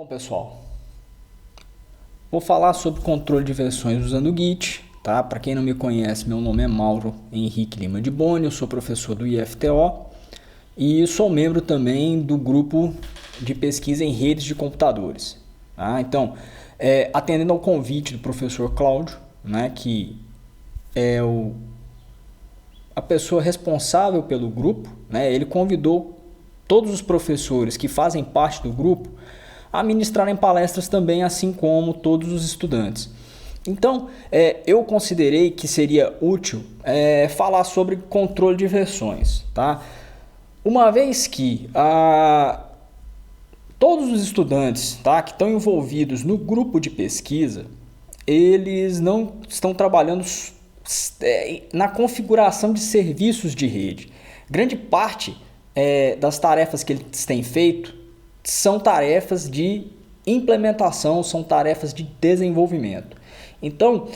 Bom, pessoal, vou falar sobre controle de versões usando o Git, tá? Para quem não me conhece, meu nome é Mauro Henrique Lima de Boni, eu sou professor do IFTO e sou membro também do grupo de pesquisa em redes de computadores. Tá? Então, atendendo ao convite do professor Cláudio, né, que é a pessoa responsável pelo grupo, né, ele convidou todos os professores que fazem parte do grupo a ministrarem palestras também, assim como todos os estudantes. Então, eu considerei que seria útil falar sobre controle de versões. Tá? Uma vez que todos os estudantes, tá, que estão envolvidos no grupo de pesquisa, eles não estão trabalhando na configuração de serviços de rede. Grande parte das tarefas que eles têm feito são tarefas de implementação, são tarefas de desenvolvimento. Então,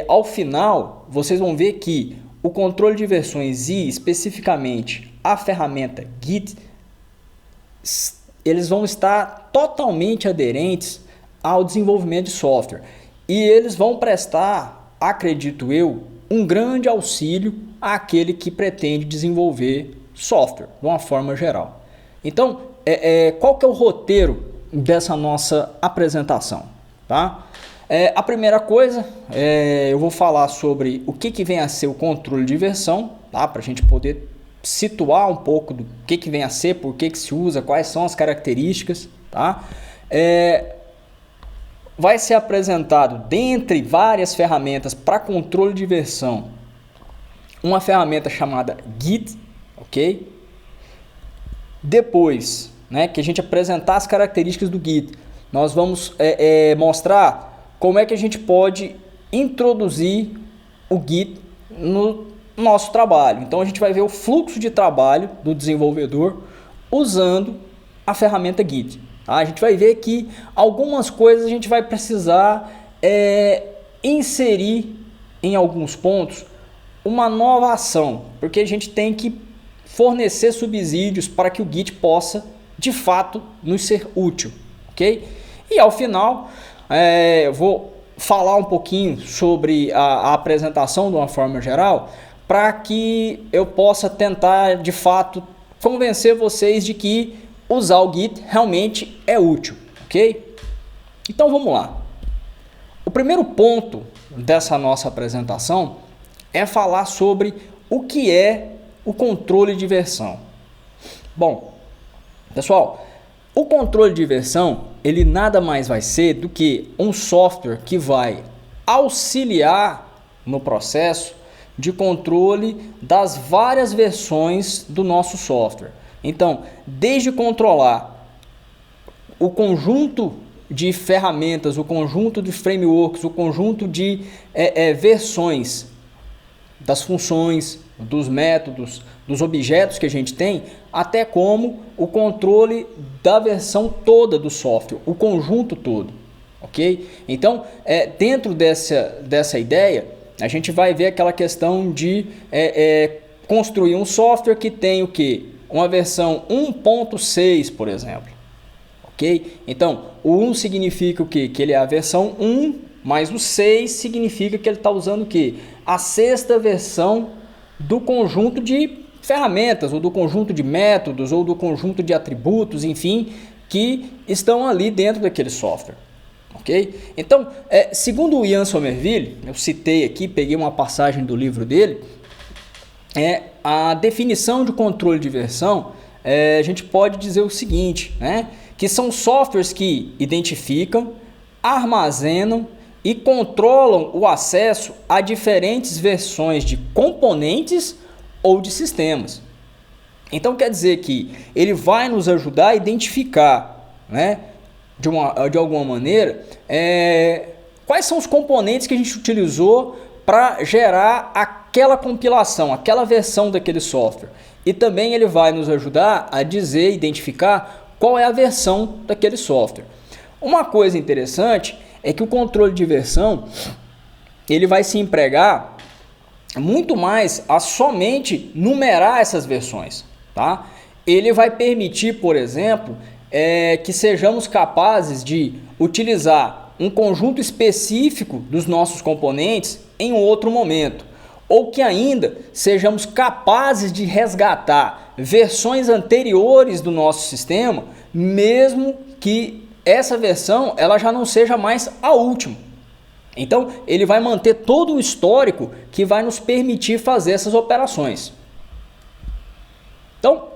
ao final, vocês vão ver que o controle de versões e especificamente a ferramenta Git, eles vão estar totalmente aderentes ao desenvolvimento de software. E eles vão prestar, acredito eu, um grande auxílio àquele que pretende desenvolver software, de uma forma geral. Então, qual que é o roteiro dessa nossa apresentação? Tá? A primeira coisa, eu vou falar sobre o que vem a ser o controle de versão, tá? Para a gente poder situar um pouco do que vem a ser, por que se usa, quais são as características. Tá? Vai ser apresentado, dentre várias ferramentas para controle de versão, uma ferramenta chamada Git, ok? Depois, né, que a gente apresentar as características do Git, nós vamos mostrar como é que a gente pode introduzir o Git no nosso trabalho. Então a gente vai ver o fluxo de trabalho do desenvolvedor usando a ferramenta Git. Tá? A gente vai ver que algumas coisas a gente vai precisar inserir em alguns pontos uma nova ação, porque a gente tem que fornecer subsídios para que o Git possa de fato nos ser útil, ok? E ao final eu vou falar um pouquinho sobre a apresentação de uma forma geral, para que eu possa tentar de fato convencer vocês de que usar o Git realmente é útil, ok? Então vamos lá. O primeiro ponto dessa nossa apresentação é falar sobre o que é o controle de versão. Bom, pessoal, o controle de versão, ele nada mais vai ser do que um software que vai auxiliar no processo de controle das várias versões do nosso software. Então, desde controlar o conjunto de ferramentas, o conjunto de frameworks, o conjunto de versões das funções, dos métodos, dos objetos que a gente tem, até como o controle da versão toda do software, o conjunto todo, ok? Então, dentro dessa ideia, a gente vai ver aquela questão de construir um software que tem o quê? Uma versão 1.6, por exemplo, ok? Então, o 1 significa o quê? Que ele é a versão 1, mais o 6 significa que ele está usando o quê? A sexta versão do conjunto de ferramentas, ou do conjunto de métodos, ou do conjunto de atributos, enfim, que estão ali dentro daquele software. Ok? Então, segundo o Ian Somerville, eu citei aqui, peguei uma passagem do livro dele, a definição de controle de versão, a gente pode dizer o seguinte, né? Que são softwares que identificam, armazenam e controlam o acesso a diferentes versões de componentes ou de sistemas. Então quer dizer que ele vai nos ajudar a identificar, né, de alguma maneira, quais são os componentes que a gente utilizou para gerar aquela compilação, aquela versão daquele software. E também ele vai nos ajudar a dizer, identificar qual é a versão daquele software. Uma coisa interessante é que o controle de versão ele vai se empregar muito mais a somente numerar essas versões, tá? Ele vai permitir, por exemplo, que sejamos capazes de utilizar um conjunto específico dos nossos componentes em um outro momento, ou que ainda sejamos capazes de resgatar versões anteriores do nosso sistema, mesmo que essa versão ela já não seja mais a última. Então ele vai manter todo o histórico que vai nos permitir fazer essas operações. Então,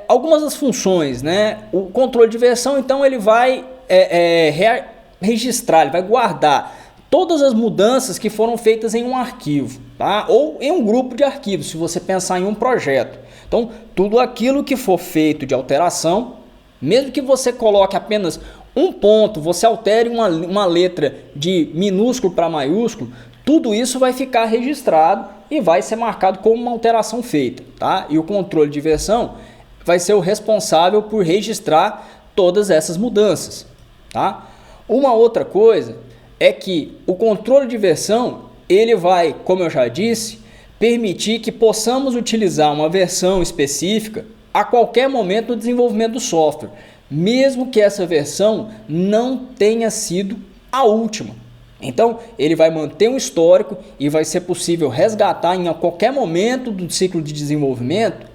algumas das funções, né? O controle de versão, então ele vai registrar, ele vai guardar todas as mudanças que foram feitas em um arquivo, tá? Ou em um grupo de arquivos, se você pensar em um projeto. Então, tudo aquilo que for feito de alteração, mesmo que você coloque apenas um ponto, você altere uma letra de minúsculo para maiúsculo, tudo isso vai ficar registrado e vai ser marcado como uma alteração feita, tá? E o controle de versão vai ser o responsável por registrar todas essas mudanças, tá? Uma outra coisa é que o controle de versão, ele vai, como eu já disse, permitir que possamos utilizar uma versão específica a qualquer momento do desenvolvimento do software, mesmo que essa versão não tenha sido a última. Então, ele vai manter um histórico e vai ser possível resgatar em qualquer momento do ciclo de desenvolvimento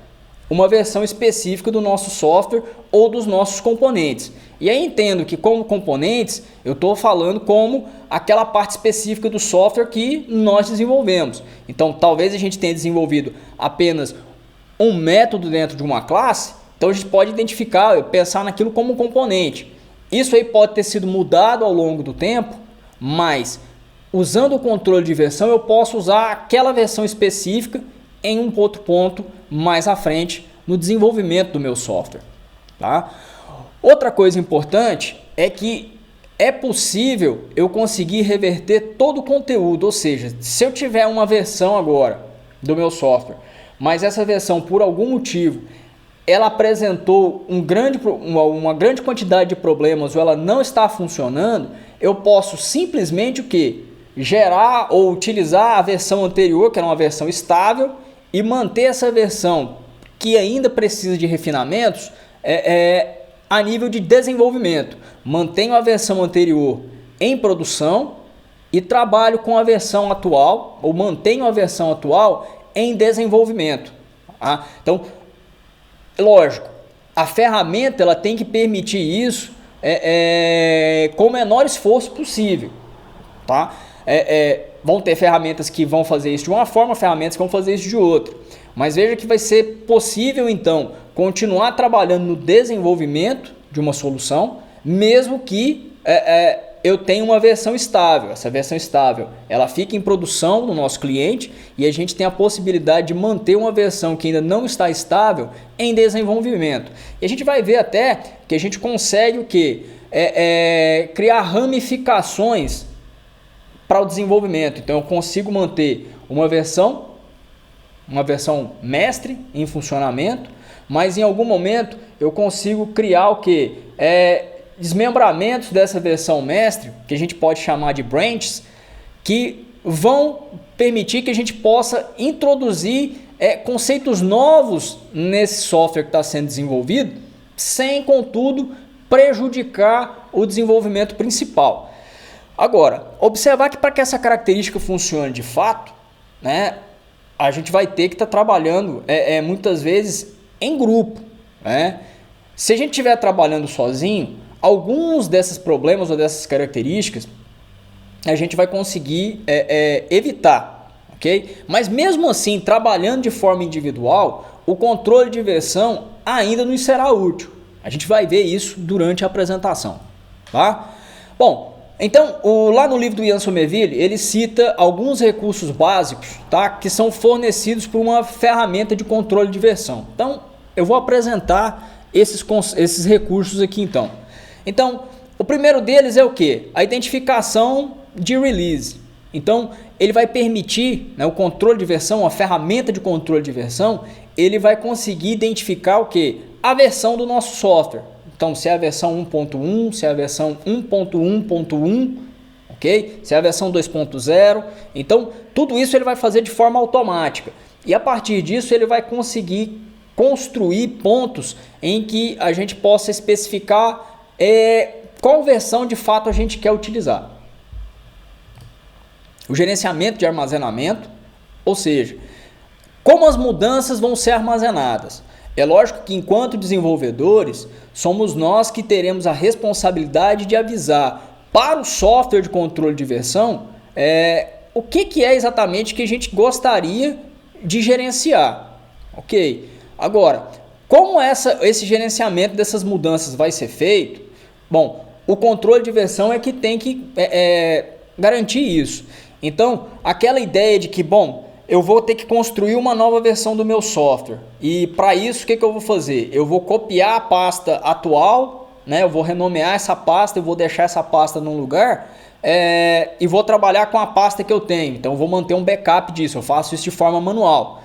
uma versão específica do nosso software ou dos nossos componentes. E aí entendo que como componentes, eu estou falando como aquela parte específica do software que nós desenvolvemos. Então, talvez a gente tenha desenvolvido apenas um método dentro de uma classe, então a gente pode identificar, pensar naquilo como um componente. Isso aí pode ter sido mudado ao longo do tempo, mas usando o controle de versão eu posso usar aquela versão específica em um outro ponto mais à frente no desenvolvimento do meu software, tá? Outra coisa importante é que é possível eu conseguir reverter todo o conteúdo, ou seja, se eu tiver uma versão agora do meu software, mas essa versão por algum motivo ela apresentou uma grande quantidade de problemas ou ela não está funcionando, eu posso simplesmente o que? Gerar ou utilizar a versão anterior, que era uma versão estável, e manter essa versão que ainda precisa de refinamentos a nível de desenvolvimento. Mantenho a versão anterior em produção e trabalho com a versão atual, ou mantenho a versão atual em desenvolvimento. Tá? Então, lógico, a ferramenta ela tem que permitir isso com o menor esforço possível. Tá? Vão ter ferramentas que vão fazer isso de uma forma, ferramentas que vão fazer isso de outra. Mas veja que vai ser possível, então, continuar trabalhando no desenvolvimento de uma solução, mesmo que eu tenha uma versão estável. Essa versão estável ela fica em produção no nosso cliente e a gente tem a possibilidade de manter uma versão que ainda não está estável em desenvolvimento. E a gente vai ver até que a gente consegue o quê? Criar ramificações para o desenvolvimento. Então eu consigo manter uma versão mestre em funcionamento, mas em algum momento eu consigo criar o que? Desmembramentos dessa versão mestre, que a gente pode chamar de branches, que vão permitir que a gente possa introduzir conceitos novos nesse software que está sendo desenvolvido, sem, contudo, prejudicar o desenvolvimento principal. Agora, observar que para que essa característica funcione de fato, né, a gente vai ter que estar trabalhando muitas vezes em grupo. Né? Se a gente estiver trabalhando sozinho, alguns desses problemas ou dessas características a gente vai conseguir evitar. Okay? Mas mesmo assim, trabalhando de forma individual, o controle de versão ainda nos será útil. A gente vai ver isso durante a apresentação. Tá? Bom, então, lá no livro do Ian Somerville, ele cita alguns recursos básicos, tá, que são fornecidos por uma ferramenta de controle de versão. Então, eu vou apresentar esses recursos aqui então. Então, o primeiro deles é o quê? A identificação de release. Então, ele vai permitir, né, o controle de versão, a ferramenta de controle de versão, ele vai conseguir identificar o quê? A versão do nosso software. Então, se é a versão 1.1, se é a versão 1.1.1, ok? Se é a versão 2.0. Então, tudo isso ele vai fazer de forma automática. E a partir disso, ele vai conseguir construir pontos em que a gente possa especificar qual versão de fato a gente quer utilizar. O gerenciamento de armazenamento, ou seja, como as mudanças vão ser armazenadas. É lógico que enquanto desenvolvedores, somos nós que teremos a responsabilidade de avisar para o software de controle de versão o que é exatamente que a gente gostaria de gerenciar. Ok? Agora, como esse gerenciamento dessas mudanças vai ser feito? Bom, o controle de versão é que tem que garantir isso. Então, aquela ideia de que, bom, eu vou ter que construir uma nova versão do meu software e para isso o que eu vou fazer? Eu vou copiar a pasta atual, né? Eu vou renomear essa pasta, eu vou deixar essa pasta num lugar e vou trabalhar com a pasta que eu tenho. Então eu vou manter um backup disso, eu faço isso de forma manual.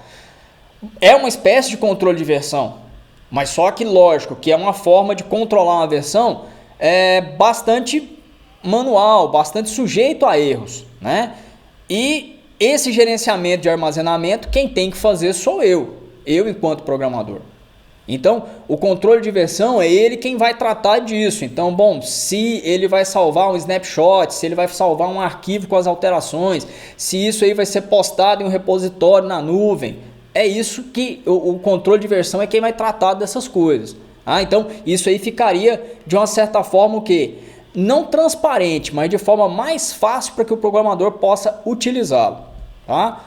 É uma espécie de controle de versão, mas só que lógico que é uma forma de controlar uma versão bastante manual, bastante sujeito a erros, né? E esse gerenciamento de armazenamento, quem tem que fazer sou eu enquanto programador. Então, o controle de versão é ele quem vai tratar disso. Então, bom, se ele vai salvar um snapshot, se ele vai salvar um arquivo com as alterações, se isso aí vai ser postado em um repositório na nuvem, é isso que o controle de versão é quem vai tratar dessas coisas. Então, isso aí ficaria de uma certa forma o quê? Não transparente, mas de forma mais fácil para que o programador possa utilizá-lo. Tá?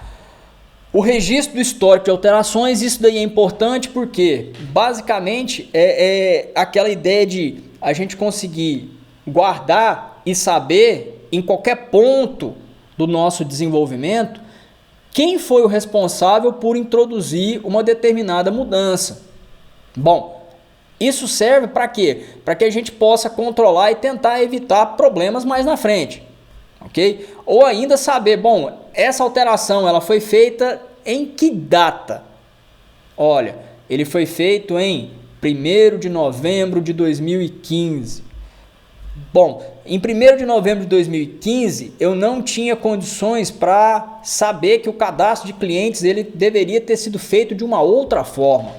O registro do histórico de alterações, isso daí é importante porque basicamente é aquela ideia de a gente conseguir guardar e saber em qualquer ponto do nosso desenvolvimento quem foi o responsável por introduzir uma determinada mudança. Bom, isso serve para quê? Para que a gente possa controlar e tentar evitar problemas mais na frente. Ok? Ou ainda saber, bom, essa alteração ela foi feita em que data? Olha, ele foi feito em 1º de novembro de 2015. Bom, em 1º de novembro de 2015 eu não tinha condições para saber que o cadastro de clientes ele deveria ter sido feito de uma outra forma.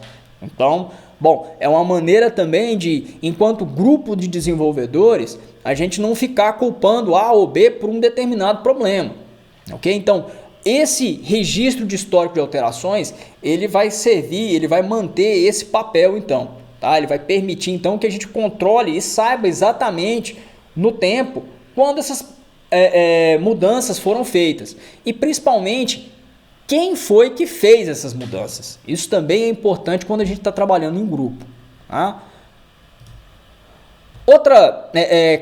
Então, bom, é uma maneira também de, enquanto grupo de desenvolvedores, a gente não ficar culpando A ou B por um determinado problema. Ok? Então, esse registro de histórico de alterações, ele vai servir, ele vai manter esse papel então. Tá? Ele vai permitir então que a gente controle e saiba exatamente no tempo quando essas mudanças foram feitas. E principalmente, quem foi que fez essas mudanças. Isso também é importante quando a gente está trabalhando em grupo. Tá? Outra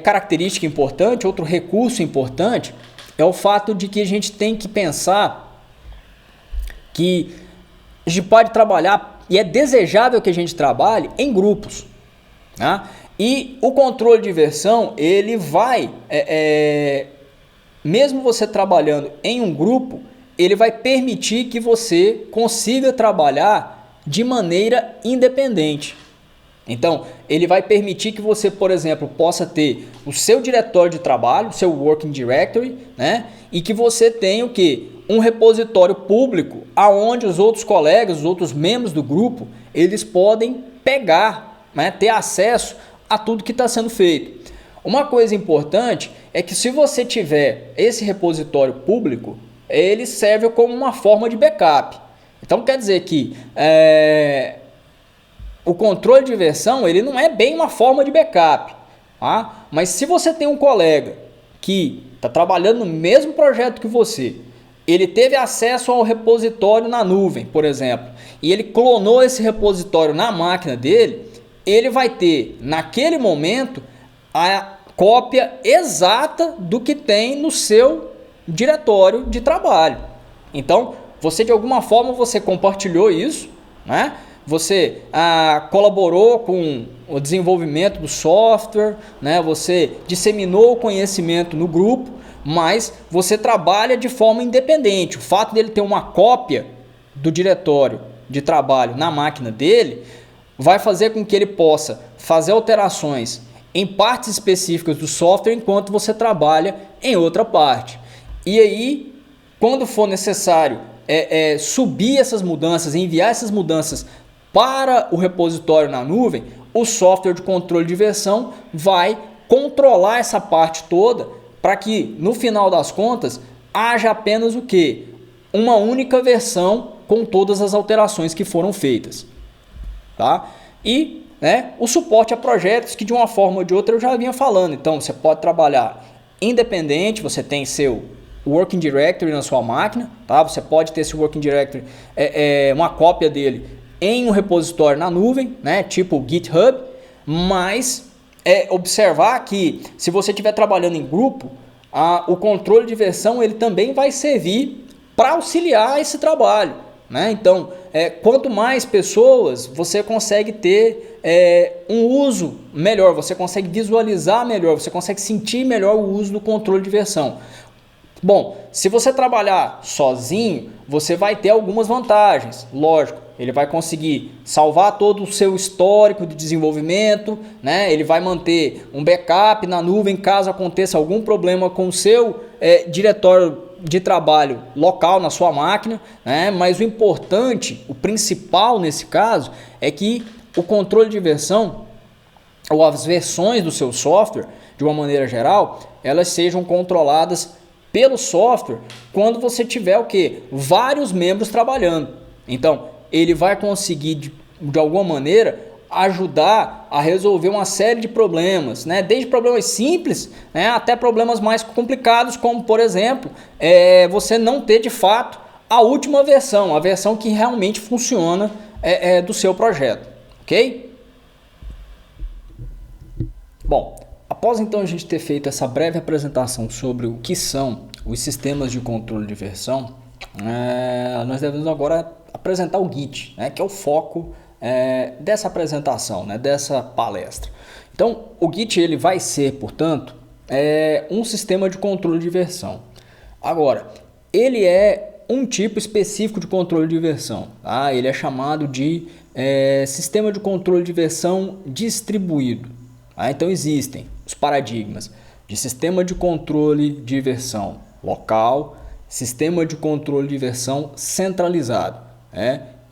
característica importante, outro recurso importante, é o fato de que a gente tem que pensar que a gente pode trabalhar, e é desejável que a gente trabalhe em grupos. Tá? E o controle de versão, ele vai, mesmo você trabalhando em um grupo, ele vai permitir que você consiga trabalhar de maneira independente. Então, ele vai permitir que você, por exemplo, possa ter o seu diretório de trabalho, o seu Working Directory, né? E que você tenha o quê? Um repositório público aonde os outros colegas, os outros membros do grupo, eles podem pegar, né? Ter acesso a tudo que está sendo feito. Uma coisa importante é que se você tiver esse repositório público, ele serve como uma forma de backup. Então quer dizer que o controle de versão ele não é bem uma forma de backup, tá? Mas se você tem um colega que está trabalhando no mesmo projeto que você, ele teve acesso ao repositório na nuvem, por exemplo, e ele clonou esse repositório na máquina dele, ele vai ter naquele momento a cópia exata do que tem no seu diretório de trabalho. Então, você de alguma forma você compartilhou isso, né? Você colaborou com o desenvolvimento do software, né? Você disseminou o conhecimento no grupo, mas você trabalha de forma independente. O fato dele ter uma cópia do diretório de trabalho na máquina dele vai fazer com que ele possa fazer alterações em partes específicas do software enquanto você trabalha em outra parte. E aí, quando for necessário subir essas mudanças, enviar essas mudanças Para o repositório na nuvem, o software de controle de versão vai controlar essa parte toda para que, no final das contas, haja apenas o quê? Uma única versão com todas as alterações que foram feitas. Tá? E o suporte a projetos que, de uma forma ou de outra, eu já vinha falando. Então, você pode trabalhar independente, você tem seu Working Directory na sua máquina, tá? Você pode ter esse Working Directory, uma cópia dele em um repositório na nuvem, tipo GitHub, mas observar que se você estiver trabalhando em grupo, o controle de versão ele também vai servir para auxiliar esse trabalho. Então, quanto mais pessoas, você consegue ter um uso melhor, você consegue visualizar melhor, você consegue sentir melhor o uso do controle de versão. Bom, se você trabalhar sozinho, você vai ter algumas vantagens, lógico. Ele vai conseguir salvar todo o seu histórico de desenvolvimento, ele vai manter um backup na nuvem caso aconteça algum problema com o seu diretório de trabalho local na sua máquina, mas o importante, o principal nesse caso, é que o controle de versão, ou as versões do seu software, de uma maneira geral, elas sejam controladas pelo software quando você tiver o quê? Vários membros trabalhando. Então, ele vai conseguir, de alguma maneira, ajudar a resolver uma série de problemas, desde problemas simples até problemas mais complicados, como, por exemplo, você não ter de fato a última versão, a versão que realmente funciona do seu projeto, ok? Bom, após então a gente ter feito essa breve apresentação sobre o que são os sistemas de controle de versão, nós devemos agora apresentar o Git, que é o foco dessa apresentação, dessa palestra. Então, o Git ele vai ser, portanto, um sistema de controle de versão. Agora, ele é um tipo específico de controle de versão. Tá? Ele é chamado de sistema de controle de versão distribuído. Tá? Então, existem os paradigmas de sistema de controle de versão local, sistema de controle de versão centralizado.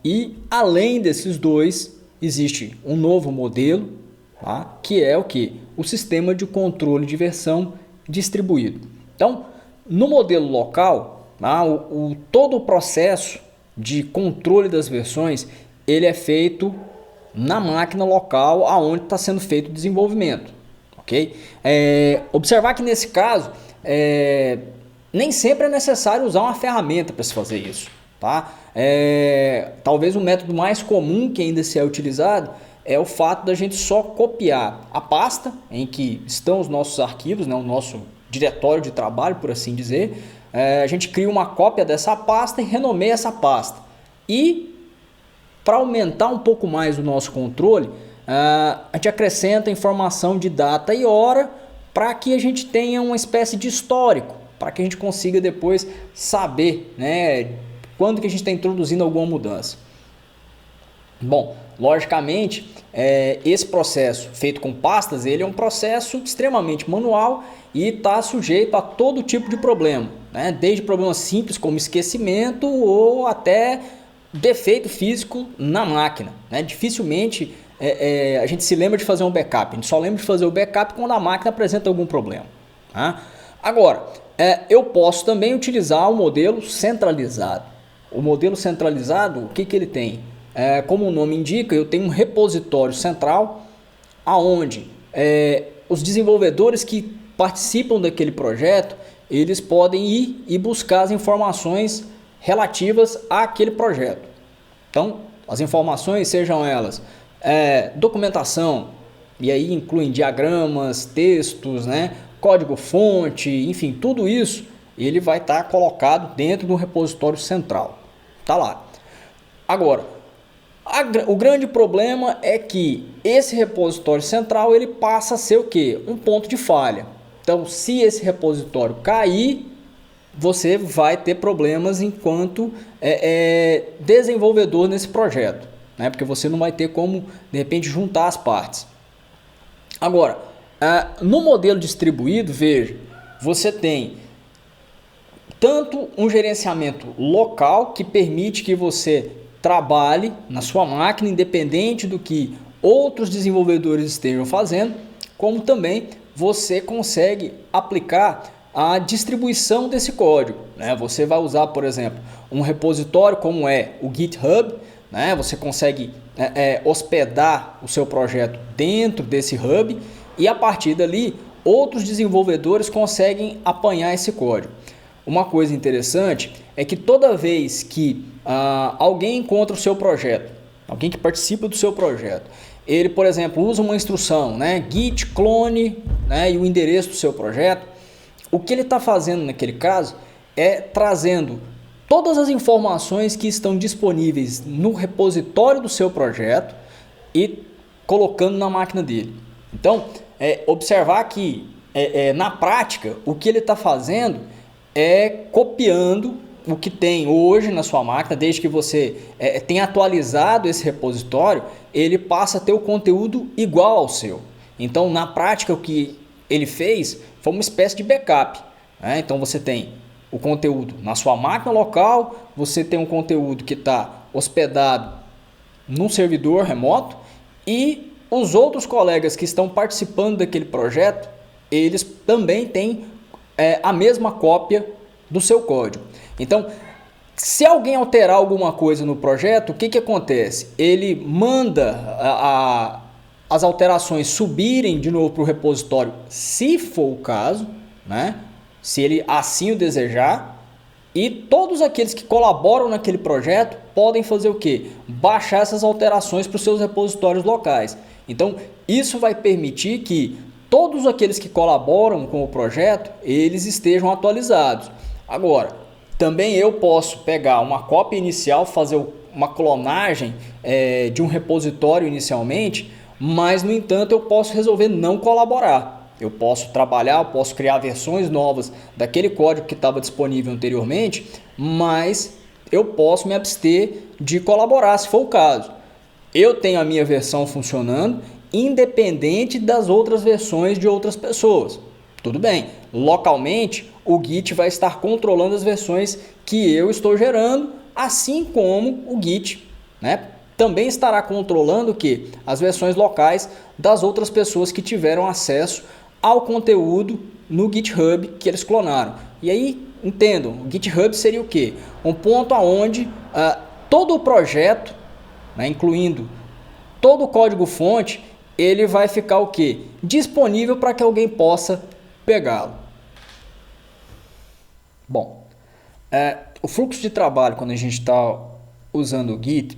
E além desses dois, existe um novo modelo, tá? Que é o que? O sistema de controle de versão distribuído. Então, no modelo local, tá? Todo o processo de controle das versões ele é feito na máquina local aonde está sendo feito o desenvolvimento. Okay? Observar que nesse caso, nem sempre é necessário usar uma ferramenta para se fazer isso. Tá? Talvez o método mais comum que ainda se é utilizado é o fato da gente só copiar a pasta em que estão os nossos arquivos, o nosso diretório de trabalho, por assim dizer. A gente cria uma cópia dessa pasta e renomeia essa pasta. E para aumentar um pouco mais o nosso controle, a gente acrescenta informação de data e hora para que a gente tenha uma espécie de histórico, para que a gente consiga depois saber, quando que a gente está introduzindo alguma mudança. Bom, logicamente, esse processo feito com pastas, ele é um processo extremamente manual e está sujeito a todo tipo de problema, desde problemas simples como esquecimento ou até defeito físico na máquina. Dificilmente a gente se lembra de fazer um backup, a gente só lembra de fazer o backup quando a máquina apresenta algum problema. Agora, eu posso também utilizar o modelo centralizado. O modelo centralizado, o que ele tem? Como o nome indica, eu tenho um repositório central onde os desenvolvedores que participam daquele projeto, eles podem ir e buscar as informações relativas àquele projeto. Então, as informações, sejam elas documentação, e aí incluem diagramas, textos, código-fonte, enfim, tudo isso ele vai estar colocado dentro do repositório central. Tá lá. Agora, o grande problema é que esse repositório central ele passa a ser o quê? Um ponto de falha. Então, se esse repositório cair, você vai ter problemas enquanto desenvolvedor nesse projeto, porque você não vai ter como, de repente, juntar as partes. Agora, no modelo distribuído, veja, você tem tanto um gerenciamento local que permite que você trabalhe na sua máquina, independente do que outros desenvolvedores estejam fazendo, como também você consegue aplicar a distribuição desse código, né? Você vai usar, por exemplo, um repositório como é o GitHub, né? Você consegue hospedar o seu projeto dentro desse hub e a partir dali outros desenvolvedores conseguem apanhar esse código. Uma coisa interessante é que toda vez que alguém encontra o seu projeto, alguém que participa do seu projeto, ele, por exemplo, usa uma instrução, né, git clone, né, e o endereço do seu projeto, o que ele está fazendo naquele caso é trazendo todas as informações que estão disponíveis no repositório do seu projeto e colocando na máquina dele. Então, observar que na prática o que ele está fazendo é copiando o que tem hoje na sua máquina, desde que você tenha atualizado esse repositório, ele passa a ter o conteúdo igual ao seu. Então, na prática, o que ele fez foi uma espécie de backup, né? Então, você tem o conteúdo na sua máquina local, você tem um conteúdo que está hospedado num servidor remoto e os outros colegas que estão participando daquele projeto, eles também têm a mesma cópia do seu código. Então, se alguém alterar alguma coisa no projeto, o que acontece? Ele manda as alterações subirem de novo para o repositório, se for o caso, né? Se ele assim o desejar, e todos aqueles que colaboram naquele projeto podem fazer o quê? Baixar essas alterações para os seus repositórios locais. Então, isso vai permitir que todos aqueles que colaboram com o projeto, eles estejam atualizados. Agora, também eu posso pegar uma cópia inicial, fazer uma clonagem de um repositório inicialmente, mas, no entanto, eu posso resolver não colaborar. Eu posso trabalhar, eu posso criar versões novas daquele código que estava disponível anteriormente, mas eu posso me abster de colaborar, se for o caso. Eu tenho a minha versão funcionando, independente das outras versões de outras pessoas. Tudo bem, localmente o Git vai estar controlando as versões que eu estou gerando, assim como o Git, né, também estará controlando as versões locais das outras pessoas que tiveram acesso ao conteúdo no GitHub que eles clonaram. E aí, entendam, o GitHub seria o quê? Um ponto onde todo o projeto, né, incluindo todo o código-fonte, ele vai ficar o quê? Disponível para que alguém possa pegá-lo. Bom, o fluxo de trabalho, quando a gente está usando o Git,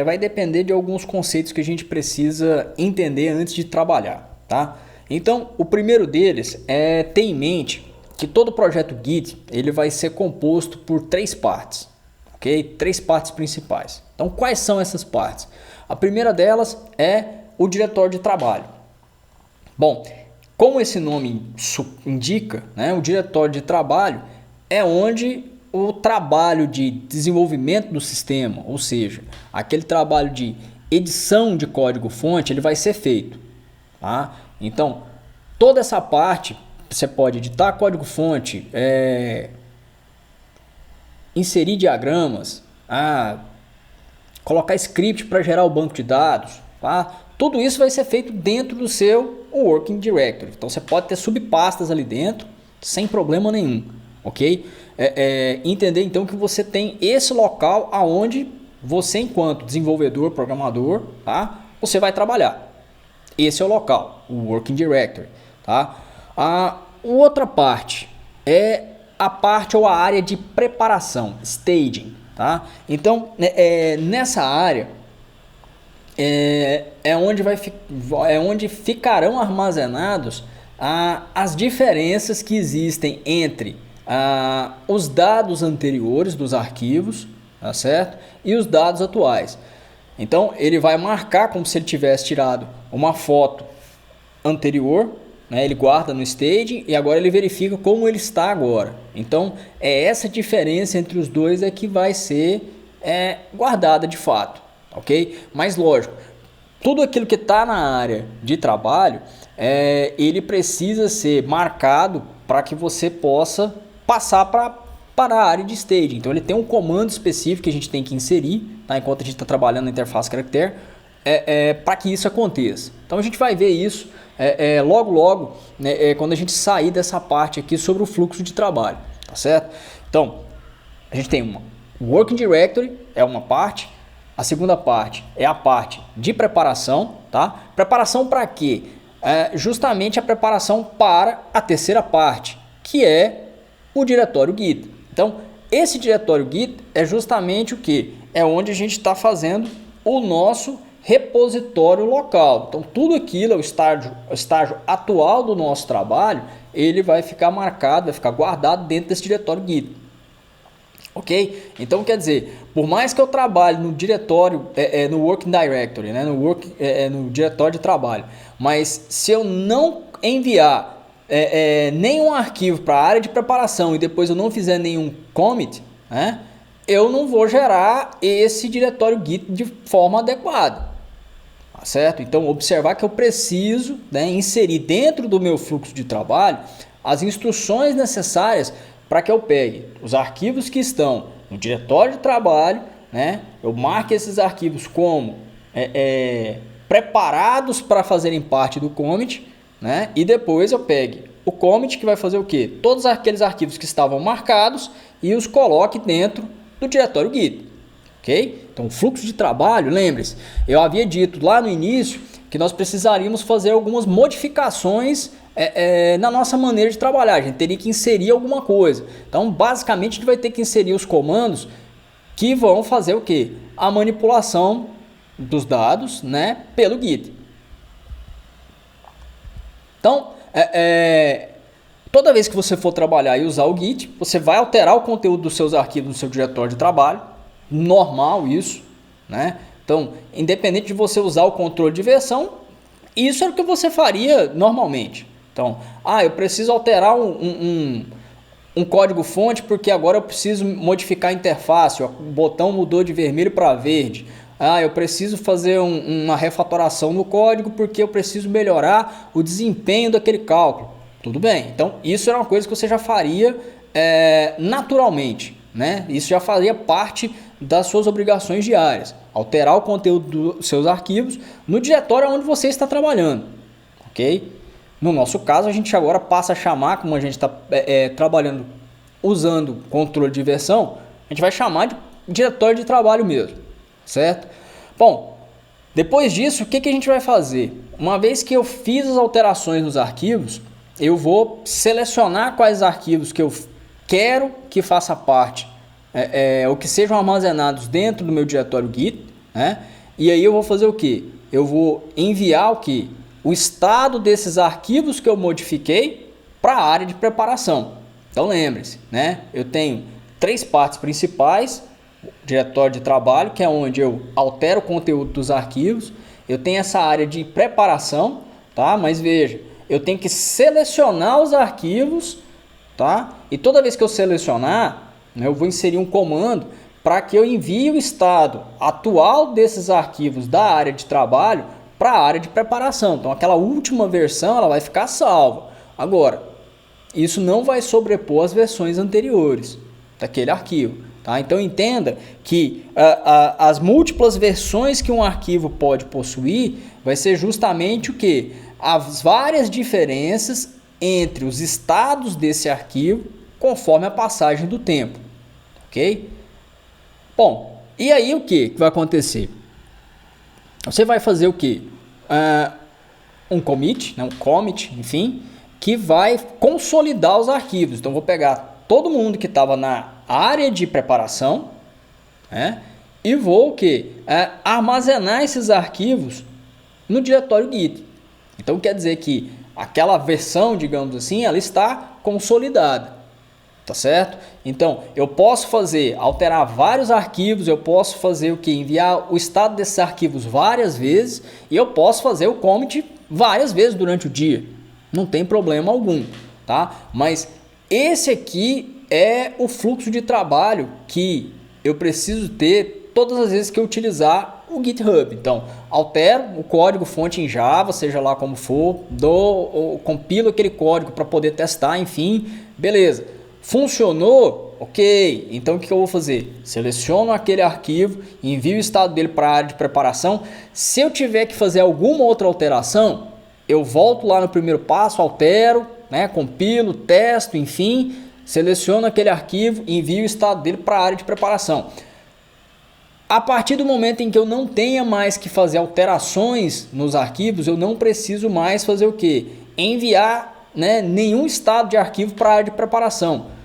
vai depender de alguns conceitos que a gente precisa entender antes de trabalhar, tá? Então, o primeiro deles é ter em mente que todo projeto Git ele vai ser composto por 3 partes, ok? 3 partes principais. Então, quais são essas partes? A primeira delas é o diretório de trabalho. Bom, como esse nome indica, né, o diretório de trabalho é onde o trabalho de desenvolvimento do sistema, ou seja, aquele trabalho de edição de código-fonte, ele vai ser feito, tá? Então, toda essa parte, você pode editar código-fonte, inserir diagramas, colocar script para gerar o banco de dados, tá? Tudo isso vai ser feito dentro do seu Working Directory. Então, você pode ter subpastas ali dentro, sem problema nenhum, ok? Entender então que você tem esse local aonde você, enquanto desenvolvedor, programador, tá? Você vai trabalhar. Esse é o local, o Working Directory, tá? A outra parte é a parte ou a área de preparação, staging, tá? Então, nessa área onde ficarão armazenados as diferenças que existem entre os dados anteriores dos arquivos, tá certo? E os dados atuais. Então, ele vai marcar como se ele tivesse tirado uma foto anterior, né? Ele guarda no staging e agora ele verifica como ele está agora. Então, essa diferença entre os dois que vai ser guardada de fato, ok? Mas, lógico, tudo aquilo que está na área de trabalho, ele precisa ser marcado para que você possa passar para para a área de staging. Então ele tem um comando específico que a gente tem que inserir, tá? Enquanto a gente está trabalhando na interface caractere, para que isso aconteça. Então a gente vai ver isso logo, né, quando a gente sair dessa parte aqui sobre o fluxo de trabalho, tá certo? Então a gente tem uma Working Directory, é uma parte. A segunda parte é a parte de preparação, tá? Preparação para quê? Justamente a preparação para a terceira parte, que é o diretório Git. Então, esse diretório Git é justamente o que? É onde a gente está fazendo o nosso repositório local. Então, tudo aquilo é o estágio atual do nosso trabalho, ele vai ficar marcado, vai ficar guardado dentro desse diretório Git. Ok? Então quer dizer, por mais que eu trabalhe no diretório, no Working Directory, né? No diretório de trabalho, mas se eu não enviar nenhum arquivo para a área de preparação e depois eu não fizer nenhum commit, né? Eu não vou gerar esse diretório Git de forma adequada. Tá certo? Então observar que eu preciso, né, inserir dentro do meu fluxo de trabalho as instruções necessárias para que eu pegue os arquivos que estão no diretório de trabalho, né? Eu marque esses arquivos como preparados para fazerem parte do commit, né? E depois eu pegue o commit que vai fazer o quê? Todos aqueles arquivos que estavam marcados e os coloque dentro do diretório Git. Ok? Então, o fluxo de trabalho, lembre-se, eu havia dito lá no início que nós precisaríamos fazer algumas modificações na nossa maneira de trabalhar. A gente teria que inserir alguma coisa. Então, basicamente, a gente vai ter que inserir os comandos que vão fazer o quê? A manipulação dos dados, né, pelo Git. Então, toda vez que você for trabalhar e usar o Git, você vai alterar o conteúdo dos seus arquivos no seu diretório de trabalho. Normal isso, né? Então, independente de você usar o controle de versão, isso é o que você faria normalmente. Então, eu preciso alterar um código fonte porque agora eu preciso modificar a interface, o botão mudou de vermelho para verde. Eu preciso fazer uma refatoração no código porque eu preciso melhorar o desempenho daquele cálculo. Tudo bem, então isso era uma coisa que você já faria naturalmente, né? Isso já fazia parte das suas obrigações diárias. Alterar o conteúdo dos seus arquivos no diretório onde você está trabalhando, ok? No nosso caso, a gente agora passa a chamar, como a gente está trabalhando usando controle de versão, a gente vai chamar de diretório de trabalho mesmo, certo? Bom, depois disso, o que a gente vai fazer? Uma vez que eu fiz as alterações nos arquivos, eu vou selecionar quais arquivos que eu quero que faça parte, ou que sejam armazenados dentro do meu diretório Git, né? E aí eu vou fazer o que? Eu vou enviar o que? O estado desses arquivos que eu modifiquei para a área de preparação. Então lembre-se, né? Eu tenho 3 partes principais: o diretório de trabalho, que é onde eu altero o conteúdo dos arquivos. Eu tenho essa área de preparação, tá? Mas veja, eu tenho que selecionar os arquivos, tá? E toda vez que eu selecionar, né, eu vou inserir um comando para que eu envie o estado atual desses arquivos da área de trabalho para a área de preparação. Então aquela última versão ela vai ficar salva. Agora, isso não vai sobrepor as versões anteriores daquele arquivo. Tá? Então entenda que as múltiplas versões que um arquivo pode possuir vai ser justamente o que? As várias diferenças entre os estados desse arquivo conforme a passagem do tempo. Ok? Bom, e aí o que vai acontecer? Você vai fazer o que? Um commit, né? Um commit, enfim, que vai consolidar os arquivos. Então, vou pegar todo mundo que estava na área de preparação, né? E vou o que? Armazenar esses arquivos no diretório Git. Então, quer dizer que aquela versão, digamos assim, ela está consolidada. Tá certo? Então, eu posso alterar vários arquivos, eu posso fazer o que? Enviar o estado desses arquivos várias vezes e eu posso fazer o commit várias vezes durante o dia. Não tem problema algum, tá? Mas esse aqui é o fluxo de trabalho que eu preciso ter todas as vezes que eu utilizar o GitHub. Então, altero o código fonte em Java, seja lá como for, compilo aquele código para poder testar, enfim, beleza. Funcionou, Ok, então o que eu vou fazer? Seleciono aquele arquivo, envio o estado dele para a área de preparação. Se eu tiver que fazer alguma outra alteração, eu volto lá no primeiro passo, altero, né, compilo, testo, enfim, seleciono aquele arquivo, envio o estado dele para a área de preparação. A partir do momento em que eu não tenha mais que fazer alterações nos arquivos, eu não preciso mais fazer o quê? Enviar, né, nenhum estado de arquivo para a área de preparação.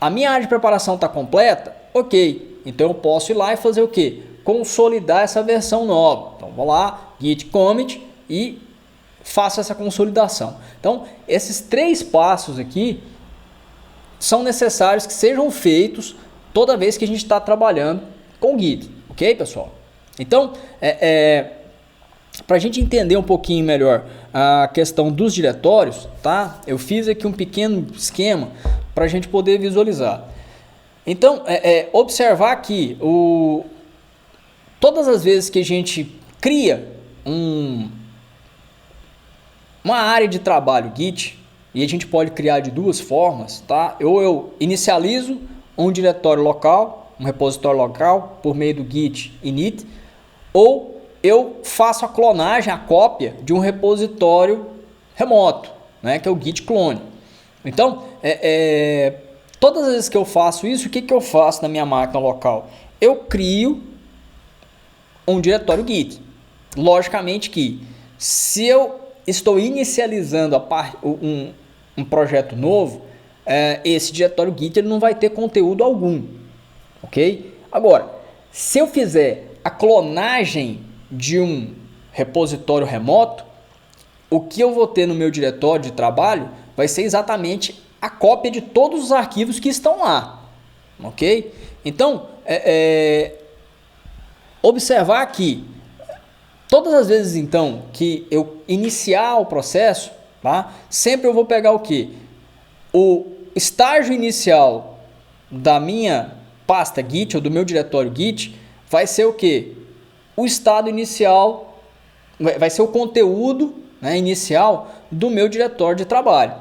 A minha área de preparação está completa? Ok. Então eu posso ir lá e fazer o quê? Consolidar essa versão nova. Então vou lá, git commit e faço essa consolidação. Então esses 3 passos aqui são necessários que sejam feitos toda vez que a gente está trabalhando com o Git. Ok, pessoal? Então, para a gente entender um pouquinho melhor a questão dos diretórios, tá? Eu fiz aqui um pequeno esquema para a gente poder visualizar. Então, observar que todas as vezes que a gente cria uma área de trabalho Git, e a gente pode criar de 2 formas, tá? Ou eu inicializo um diretório local, um repositório local por meio do git init, ou eu faço a clonagem, a cópia de um repositório remoto, né, que é o git clone. Então, todas as vezes que eu faço isso, o que eu faço na minha máquina local? Eu crio um diretório git. Logicamente que se eu estou inicializando um projeto novo, esse diretório git ele não vai ter conteúdo algum. Ok? Agora, se eu fizer a clonagem de um repositório remoto, o que eu vou ter no meu diretório de trabalho vai ser exatamente a cópia de todos os arquivos que estão lá. Ok? Então, observar que todas as vezes então que eu iniciar o processo, tá? Sempre eu vou pegar o que? O estágio inicial da minha pasta Git ou do meu diretório Git vai ser o que? O estado inicial, vai ser o conteúdo, né, inicial do meu diretório de trabalho.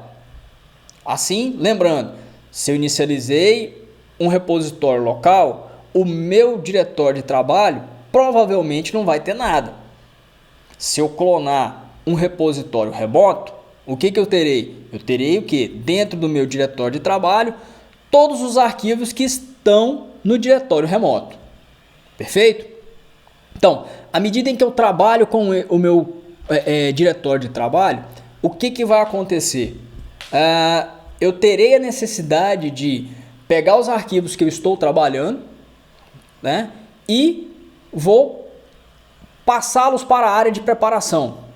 Assim, lembrando, se eu inicializei um repositório local, o meu diretório de trabalho provavelmente não vai ter nada. Se eu clonar um repositório remoto, o que eu terei? Eu terei o que? Dentro do meu diretório de trabalho, todos os arquivos que estão no diretório remoto. Perfeito? Então, à medida em que eu trabalho com o meu diretório de trabalho, o que vai acontecer? Eu terei a necessidade de pegar os arquivos que eu estou trabalhando, né, e vou passá-los para a área de preparação.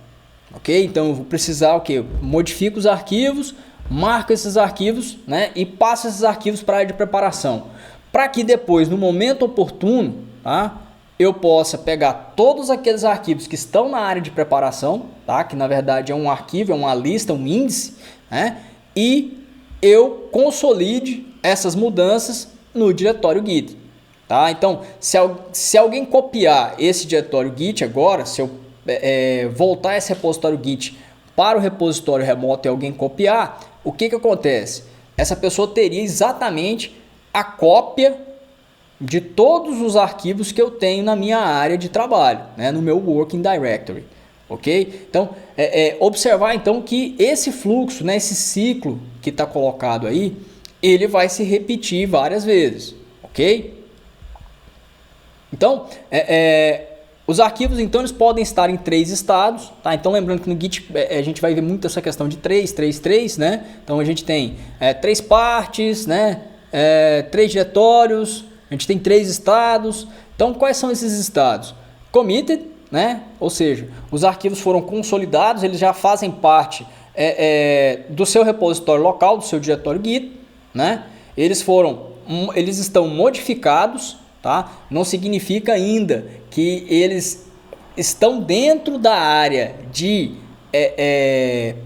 Ok? Então eu vou precisar o que? Modifico os arquivos, marco esses arquivos, né, e passo esses arquivos para a área de preparação, para que depois, no momento oportuno, tá, eu possa pegar todos aqueles arquivos que estão na área de preparação, tá, que na verdade é um arquivo, é uma lista, um índice, né, e eu consolide essas mudanças no diretório Git. Tá? Então, se alguém copiar esse diretório Git agora, se eu voltar esse repositório Git para o repositório remoto e alguém copiar, o que acontece? Essa pessoa teria exatamente a cópia de todos os arquivos que eu tenho na minha área de trabalho, né, no meu Working Directory. Ok? Então, observar então que esse fluxo, né, esse ciclo que está colocado aí, ele vai se repetir várias vezes. Ok? Então, os arquivos então eles podem estar em 3 estados, tá? Então lembrando que no Git a gente vai ver muito essa questão de 3, né? Então a gente tem 3 partes, né? 3 diretórios, a gente tem 3 estados. Então quais são esses estados? Committed, né? Ou seja, os arquivos foram consolidados, eles já fazem parte do seu repositório local, do seu diretório Git, né? Eles estão modificados. Tá? Não significa ainda que eles estão dentro da área de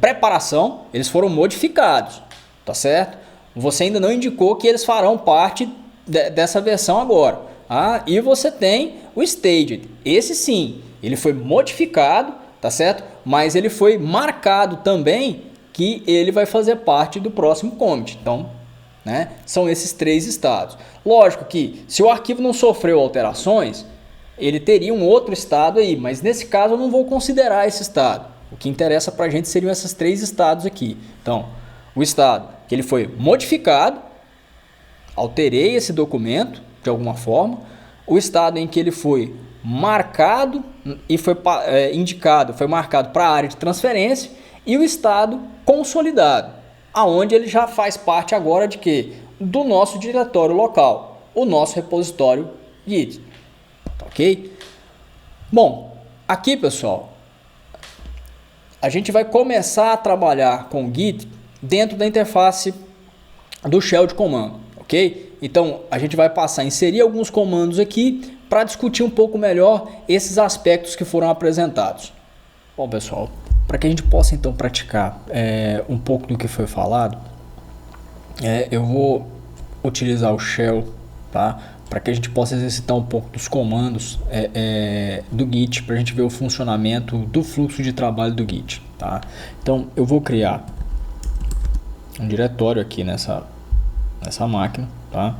preparação, eles foram modificados, tá certo? Você ainda não indicou que eles farão parte dessa versão agora. E você tem o Staged, esse sim, ele foi modificado, tá certo? Mas ele foi marcado também que ele vai fazer parte do próximo commit. Então, né? São esses 3 estados. Lógico que se o arquivo não sofreu alterações, ele teria um outro estado aí, mas nesse caso eu não vou considerar esse estado. O que interessa para a gente seriam esses 3 estados aqui. Então, o estado que ele foi modificado, alterei esse documento de alguma forma, o estado em que ele foi marcado e foi indicado, foi marcado para a área de transferência, e o estado consolidado, aonde ele já faz parte agora de quê? Do nosso diretório local, o nosso repositório Git, ok? Bom, aqui pessoal, a gente vai começar a trabalhar com o Git dentro da interface do shell de comando, ok? Então a gente vai passar a inserir alguns comandos aqui para discutir um pouco melhor esses aspectos que foram apresentados. Bom pessoal, para que a gente possa então praticar um pouco do que foi falado, eu vou utilizar o shell, tá? Para que a gente possa exercitar um pouco dos comandos do Git, para a gente ver o funcionamento do fluxo de trabalho do Git, tá? Então eu vou criar um diretório aqui nessa máquina, tá?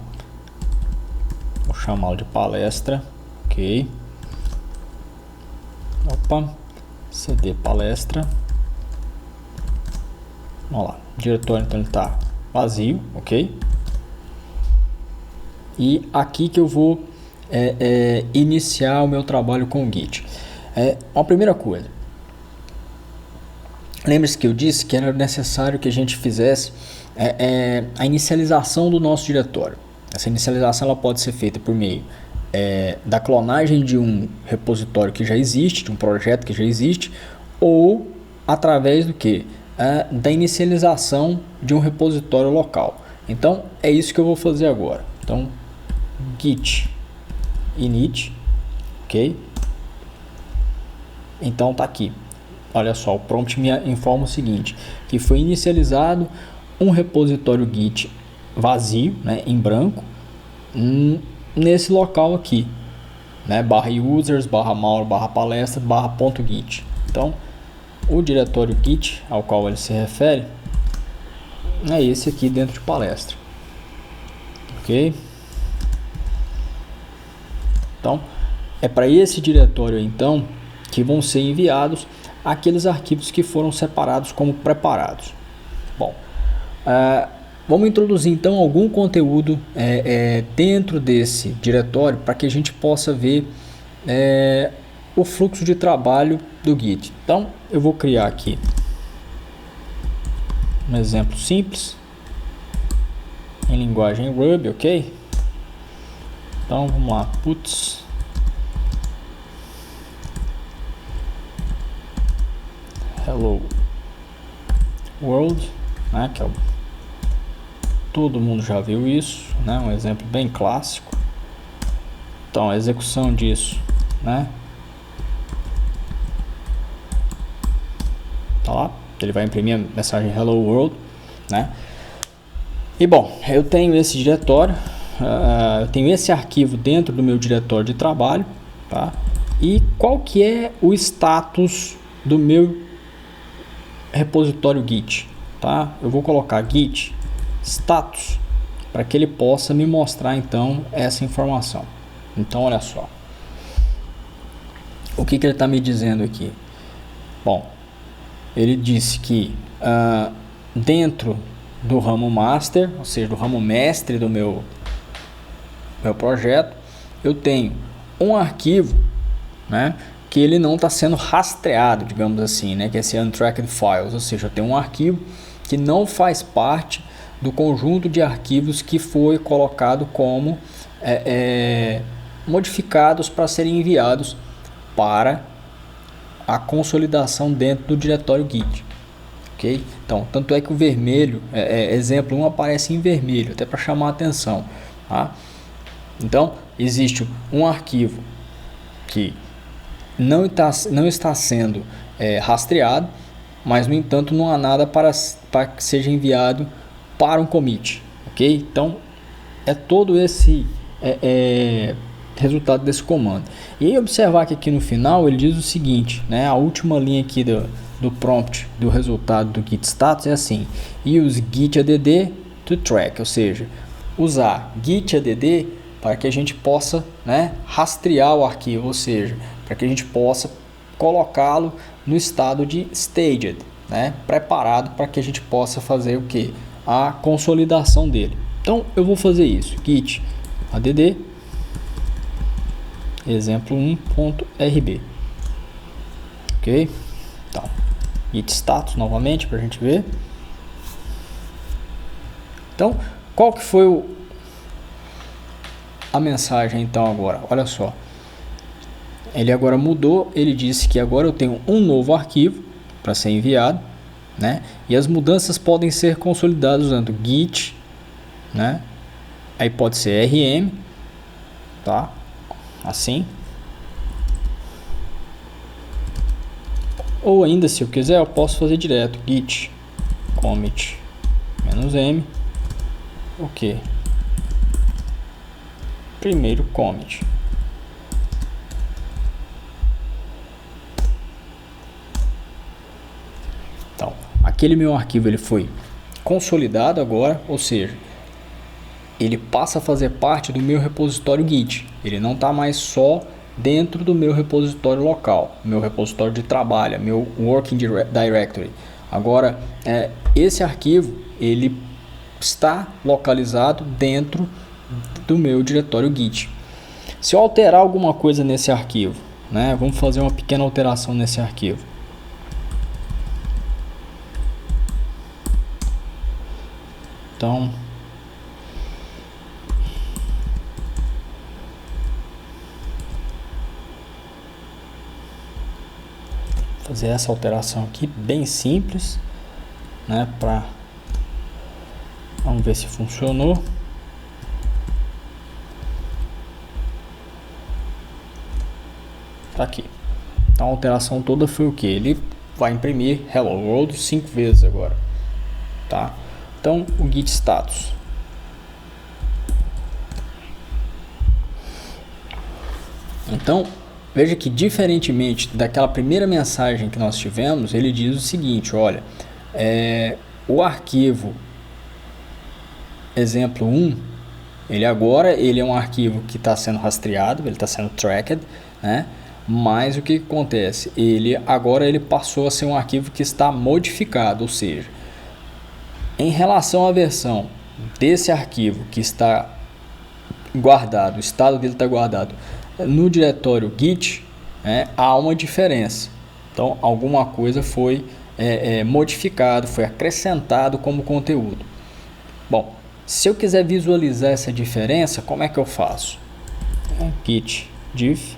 Vou chamá-lo de palestra, ok? Opa, cd palestra. Vamos lá, o diretório então está vazio, ok? E aqui que eu vou iniciar o meu trabalho com o Git. Uma primeira coisa, lembre-se que eu disse que era necessário que a gente fizesse a inicialização do nosso diretório. Essa inicialização ela pode ser feita por meio da clonagem de um repositório que já existe, de um projeto que já existe, ou através do que? Da inicialização de um repositório local. Então é isso que eu vou fazer agora. Então git init, ok? Então tá aqui. Olha só, o prompt me informa o seguinte, que foi inicializado um repositório Git vazio, né, em branco, nesse local aqui, né, /users, /mal, /palestra, /git. Então, o diretório Git ao qual ele se refere é esse aqui dentro de palestra, ok? Então, é para esse diretório então que vão ser enviados aqueles arquivos que foram separados como preparados. Bom, vamos introduzir então algum conteúdo dentro desse diretório para que a gente possa ver o fluxo de trabalho do Git. Então eu vou criar aqui um exemplo simples em linguagem Ruby, ok? Então vamos lá, puts hello world, né, que é todo mundo já viu isso, né, um exemplo bem clássico. Então a execução disso, né, tá lá, ele vai imprimir a mensagem hello world, né. E bom, eu tenho esse diretório, eu tenho esse arquivo dentro do meu diretório de trabalho, tá? E qual que é o status do meu repositório Git, tá? Eu vou colocar Git status para que ele possa me mostrar então essa informação. Então olha só, o que ele está me dizendo aqui? Bom, ele disse que dentro do ramo master, ou seja, do ramo mestre do meu projeto, eu tenho um arquivo, né, que ele não está sendo rastreado, digamos assim, né, que é esse untracked files, ou seja, eu tenho um arquivo que não faz parte do conjunto de arquivos que foi colocado como modificados para serem enviados para a consolidação dentro do diretório Git, ok? Então, tanto é que o vermelho, exemplo 1 aparece em vermelho, até para chamar a atenção, tá? Então, existe um arquivo que não está sendo rastreado, mas no entanto não há nada para que seja enviado para um commit, ok? Então é todo esse resultado desse comando. E aí observar que aqui no final ele diz o seguinte, né? A última linha aqui do prompt do resultado do git status é assim: use git add to track, ou seja, usar git add para que a gente possa, né, rastrear o arquivo, ou seja, para que a gente possa colocá-lo no estado de staged, né, preparado para que a gente possa fazer o que? A consolidação dele. Então eu vou fazer isso, git add exemplo 1.rb, ok? Então git status novamente para a gente ver. Então qual que foi a mensagem então agora? Olha só, ele agora mudou, ele disse que agora eu tenho um novo arquivo para ser enviado, né? E as mudanças podem ser consolidadas usando git, né? Aí pode ser rm, tá? Assim. Ou ainda, se eu quiser, eu posso fazer direto git commit -m, ok, primeiro commit. Então, aquele meu arquivo ele foi consolidado agora, ou seja, ele passa a fazer parte do meu repositório Git. Ele não está mais só dentro do meu repositório local, meu repositório de trabalho, meu working directory. Agora, esse arquivo ele está localizado dentro do meu diretório Git. Se eu alterar alguma coisa nesse arquivo, né, vamos fazer uma pequena alteração nesse arquivo. Então, fazer essa alteração aqui bem simples, né, vamos ver se funcionou. Tá aqui. Então a alteração toda foi o que? Ele vai imprimir Hello World 5 vezes agora, tá? Então o git status. Então veja que diferentemente daquela primeira mensagem que nós tivemos, ele diz o seguinte, olha, o arquivo exemplo 1, ele é um arquivo que está sendo rastreado, ele está sendo tracked, né? Mas o que acontece? Agora ele passou a ser um arquivo que está modificado, ou seja, em relação à versão desse arquivo que está guardado, o estado dele está guardado no diretório Git, há uma diferença. Então alguma coisa foi modificado, foi acrescentado como conteúdo. Bom, se eu quiser visualizar essa diferença, como é que eu faço? Git diff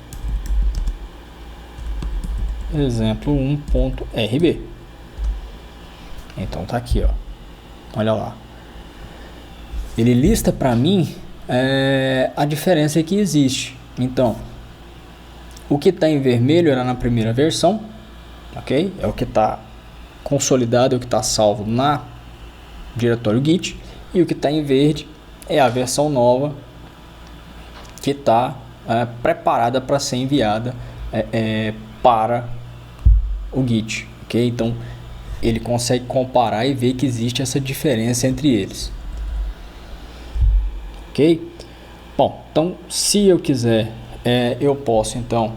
exemplo 1.rb. Então tá aqui, ó. Olha lá. Ele lista para mim a diferença que existe. Então, o que está em vermelho era na primeira versão, ok? É o que está consolidado, é o que está salvo na diretório Git, e o que está em verde é a versão nova que está preparada para ser enviada para o Git, ok? Então ele consegue comparar e ver que existe essa diferença entre eles, ok? Bom, então se eu quiser eu posso então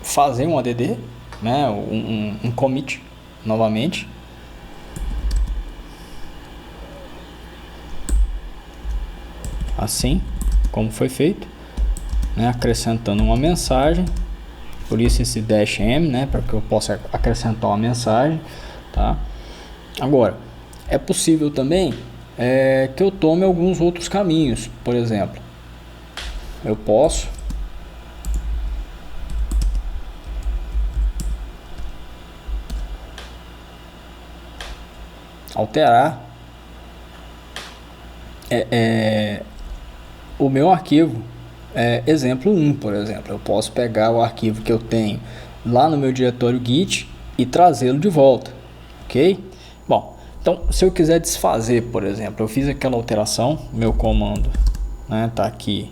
fazer um add, né, um commit novamente, assim como foi feito, né, acrescentando uma mensagem. Por isso esse -m, né, para que eu possa acrescentar uma mensagem, tá? Agora, é possível também que eu tome alguns outros caminhos. Por exemplo, eu posso alterar o meu arquivo exemplo 1, por exemplo. Eu posso pegar o arquivo que eu tenho lá no meu diretório Git e trazê-lo de volta, ok? Bom, então se eu quiser desfazer, por exemplo, eu fiz aquela alteração, meu comando, né, tá aqui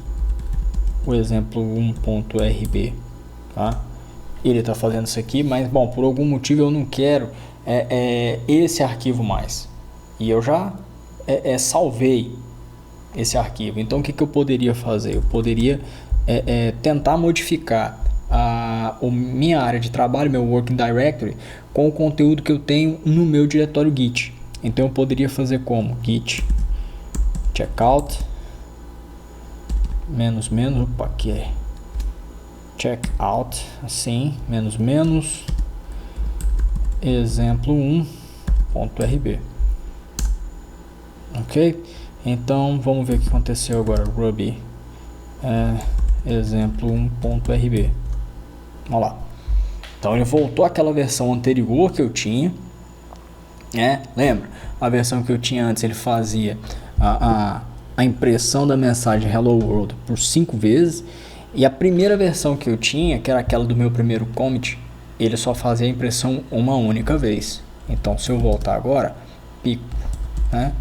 o exemplo 1.rb, tá? Ele está fazendo isso aqui, mas bom, por algum motivo eu não quero esse arquivo mais, e eu já salvei esse arquivo. Então o que eu poderia fazer? Eu poderia tentar modificar a minha área de trabalho, meu Working Directory, com o conteúdo que eu tenho no meu diretório Git. Então eu poderia fazer como? Git checkout menos opa, aqui é checkout, assim, menos exemplo 1.rb. Ok? Então vamos ver o que aconteceu agora. Ruby exemplo 1.rb. Vamos lá. Então ele voltou àquela versão anterior que eu tinha, né? Lembra? A versão que eu tinha antes, ele fazia a impressão da mensagem Hello World por 5 vezes, e a primeira versão que eu tinha, que era aquela do meu primeiro commit, ele só fazia a impressão uma única vez. Então se eu voltar agora, pico, né?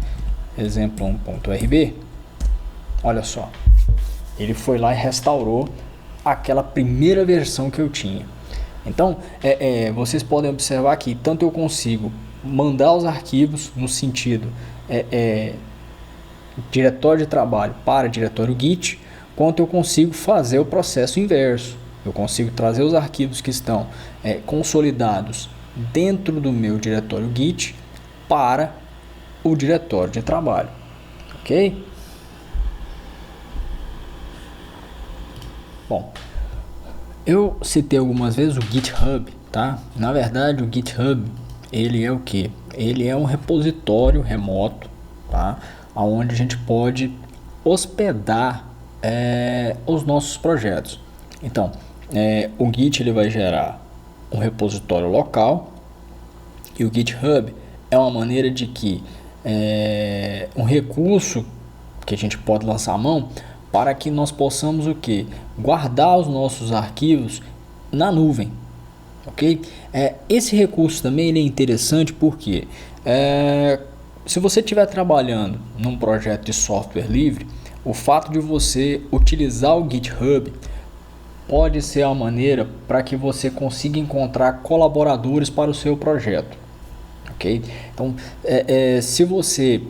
Exemplo 1.rb, olha só, ele foi lá e restaurou aquela primeira versão que eu tinha. Então vocês podem observar que tanto eu consigo mandar os arquivos no sentido diretório de trabalho para diretório Git, quanto eu consigo fazer o processo inverso. Eu consigo trazer os arquivos que estão consolidados dentro do meu diretório Git para o diretório de trabalho, ok? Bom, eu citei algumas vezes o GitHub, tá? Na verdade, o GitHub, ele é o que? Ele é um repositório remoto, tá? Onde a gente pode hospedar os nossos projetos. Então, o Git ele vai gerar um repositório local, e o GitHub é uma maneira de que um recurso que a gente pode lançar a mão para que nós possamos o que? Guardar os nossos arquivos na nuvem, ok? Esse recurso também ele é interessante porque se você estiver trabalhando num projeto de software livre, o fato de você utilizar o GitHub pode ser uma maneira para que você consiga encontrar colaboradores para o seu projeto, ok? Então, se você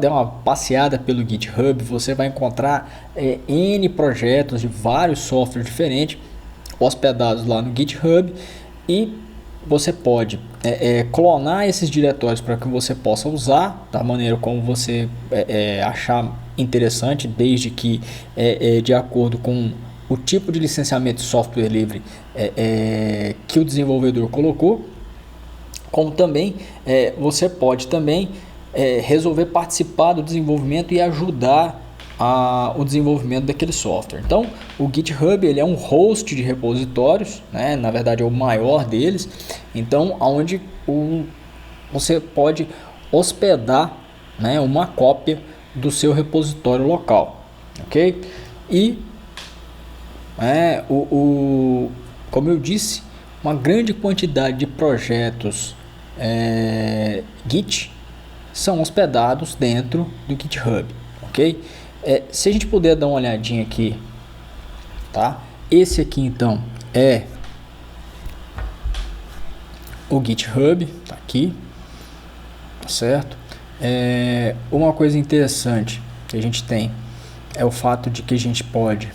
der uma passeada pelo GitHub, você vai encontrar N projetos de vários softwares diferentes hospedados lá no GitHub, e você pode clonar esses diretórios para que você possa usar da maneira como você achar interessante, desde que de acordo com o tipo de licenciamento de software livre que o desenvolvedor colocou, como também você pode também resolver participar do desenvolvimento e ajudar o desenvolvimento daquele software. Então o GitHub ele é um host de repositórios, né? Na verdade é o maior deles, então onde você pode hospedar, né, uma cópia do seu repositório local, ok? E como eu disse, uma grande quantidade de projetos Git são hospedados dentro do GitHub, ok? Se a gente puder dar uma olhadinha aqui, tá? Esse aqui então é o GitHub, tá aqui, tá certo? Uma coisa interessante que a gente tem é o fato de que a gente pode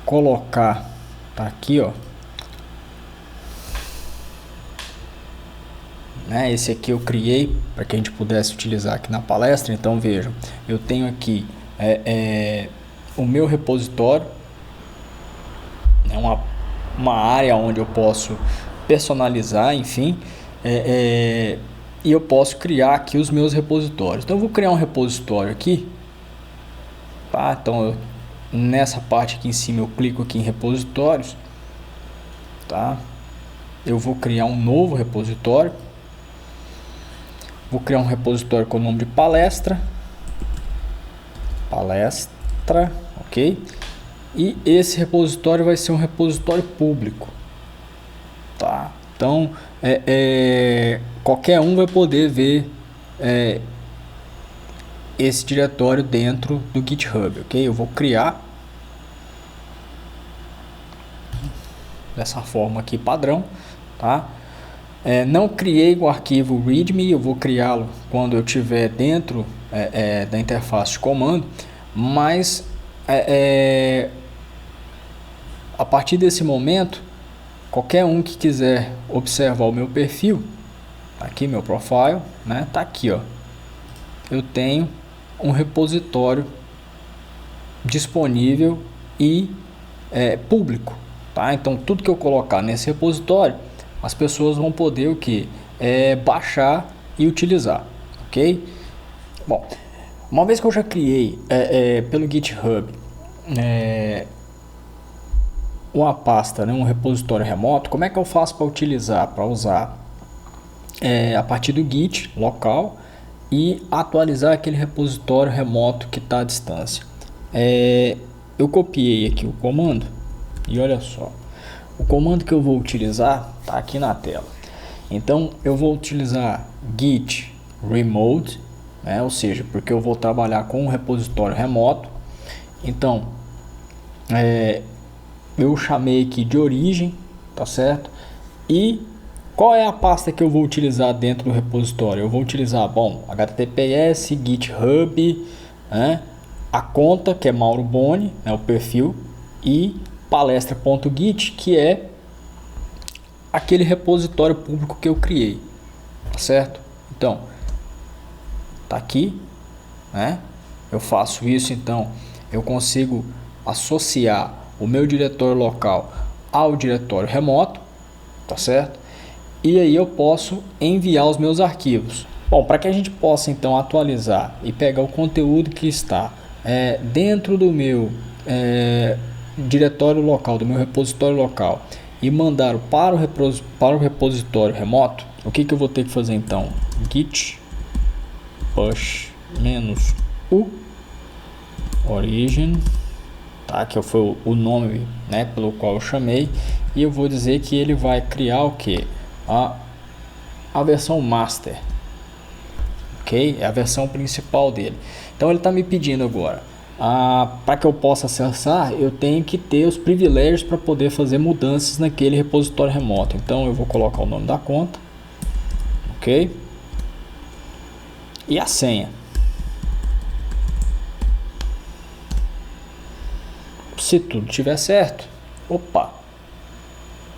colocar, tá aqui, ó, né? Esse aqui eu criei para que a gente pudesse utilizar aqui na palestra. Então vejam, eu tenho aqui o meu repositório, uma área onde eu posso personalizar, enfim, e eu posso criar aqui os meus repositórios. Então eu vou criar um repositório aqui, tá? Então nessa parte aqui em cima eu clico aqui em repositórios, tá? Eu vou criar um novo repositório. Vou criar um repositório com o nome de palestra, ok? E esse repositório vai ser um repositório público, tá? Então qualquer um vai poder ver esse diretório dentro do GitHub, ok? Eu vou criar dessa forma aqui padrão, tá? Não criei o arquivo readme, eu vou criá-lo quando eu estiver dentro da interface de comando, mas a partir desse momento, qualquer um que quiser observar o meu perfil, tá aqui meu profile, né? Tá aqui, ó. Eu tenho um repositório disponível e público, tá? Então tudo que eu colocar nesse repositório, as pessoas vão poder o que? Baixar e utilizar, ok? Bom, uma vez que eu já criei pelo GitHub uma pasta, né, um repositório remoto, como é que eu faço para utilizar, para usar a partir do Git local e atualizar aquele repositório remoto que está à distância? Eu copiei aqui o comando e olha só, o comando que eu vou utilizar está aqui na tela. Então eu vou utilizar git remote, né, ou seja, porque eu vou trabalhar com um repositório remoto. Então eu chamei aqui de origem, tá certo? E qual é a pasta que eu vou utilizar dentro do repositório? Eu vou utilizar, bom, https github, né, a conta que é Mauro Boni, né, o perfil, e palestra.git, que é aquele repositório público que eu criei, tá certo? Então tá aqui, né? Eu faço isso, então eu consigo associar o meu diretório local ao diretório remoto, tá certo? E aí eu posso enviar os meus arquivos. Bom, para que a gente possa então atualizar e pegar o conteúdo que está dentro do meu diretório local, do meu repositório local, e mandar para o repositório remoto, o que eu vou ter que fazer então? Git push -u origin, tá? Que foi o nome, né, pelo qual eu chamei, e eu vou dizer que ele vai criar o que? A versão master, ok? É a versão principal dele. Então ele está me pedindo agora, para que eu possa acessar, eu tenho que ter os privilégios para poder fazer mudanças naquele repositório remoto. Então eu vou colocar o nome da conta, ok? E a senha. Se tudo estiver certo, opa,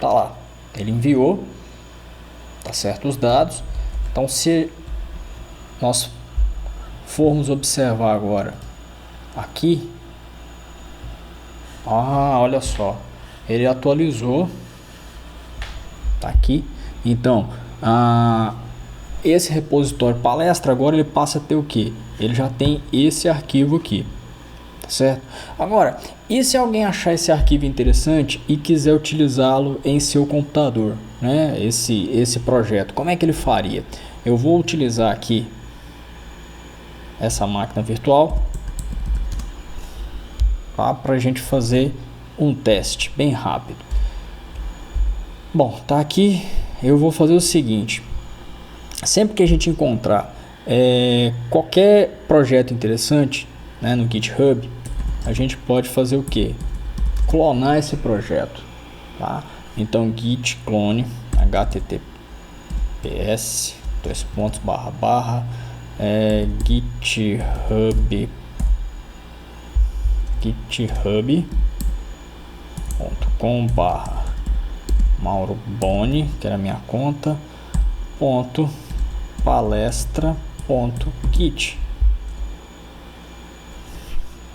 tá lá, ele enviou, tá certo os dados. Então se nós formos observar agora aqui, olha só, ele atualizou, tá aqui. Então esse repositório palestra agora ele passa a ter o que? Ele já tem esse arquivo aqui, tá certo? Agora, e se alguém achar esse arquivo interessante e quiser utilizá-lo em seu computador, né? Esse projeto, como é que ele faria? Eu vou utilizar aqui essa máquina virtual para a gente fazer um teste bem rápido. Bom, tá aqui. Eu vou fazer o seguinte: sempre que a gente encontrar qualquer projeto interessante, né, no GitHub, a gente pode fazer o que? Clonar esse projeto, tá? Então git clone https github.com/Mauro Boni, que era a minha conta, palestra.git.